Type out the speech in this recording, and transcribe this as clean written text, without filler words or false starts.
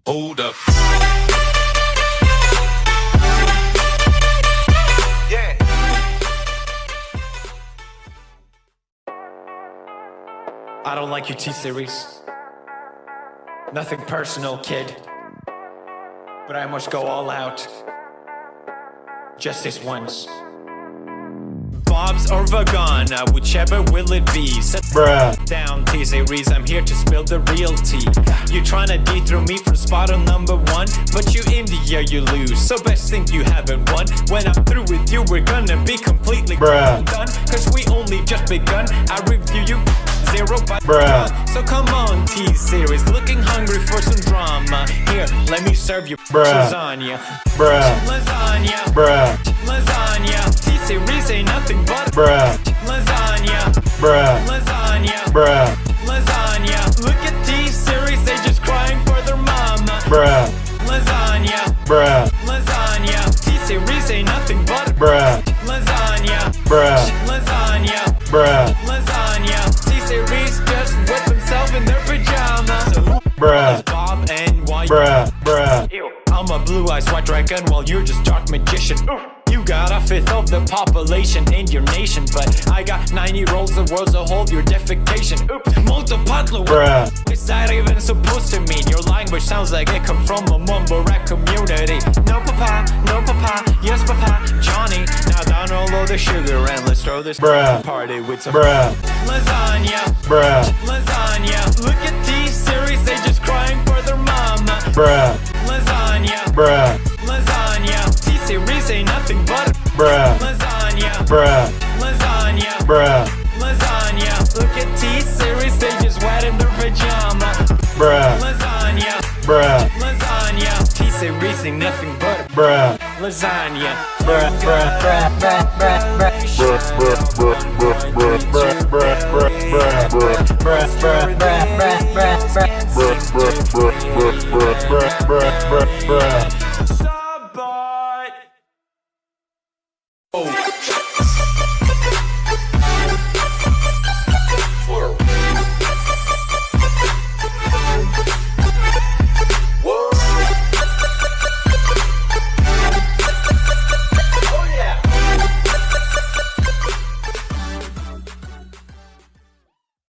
Hold up. Yeah. I don't like your T-Series. Nothing personal, kid. But I must go all out. Just this once. Bob's or Vagana, whichever will it be. Set down T-Series, I'm here to spill the real tea. You tryna dethrone me from spot on number one, but you in the air you lose, so best think you haven't won. When I'm through with you, we're gonna be completely done, cause we only just begun. I review you 0 by 1. So come on T-Series, looking hungry for some drama. Here, let me serve you lasagna. Lasagna. Lasagna. T-Series ain't nothing but lasagna. Lasagna. Lasagna. Look at T-Series, they just crying for their mama. Lasagna. Lasagna. T-Series ain't nothing but lasagna. Lasagna. Lasagna. T-Series just wet themselves in their pajamas. So who is Bob and why? Ew. I'm a blue-eyed white dragon while you're just dark magician. You got a fifth of the population in your nation, but I got 9-year-olds, the world's a whole, your defecation. Oops, multipatlo. What is that even supposed to mean? Your language sounds like it come from a mumble rap community. No papa, yes papa, Johnny. Now down all of the sugar and let's throw this party with some lasagna. Lasagna. Look at T-Series, they just crying for their mama. Lasagna. Lasagna. T-Series ain't nothing but lasagna. Lasagna. Lasagna. Look at T-Series, they just wet in their pajama. Lasagna. Lasagna. T-Series ain't nothing but lasagna.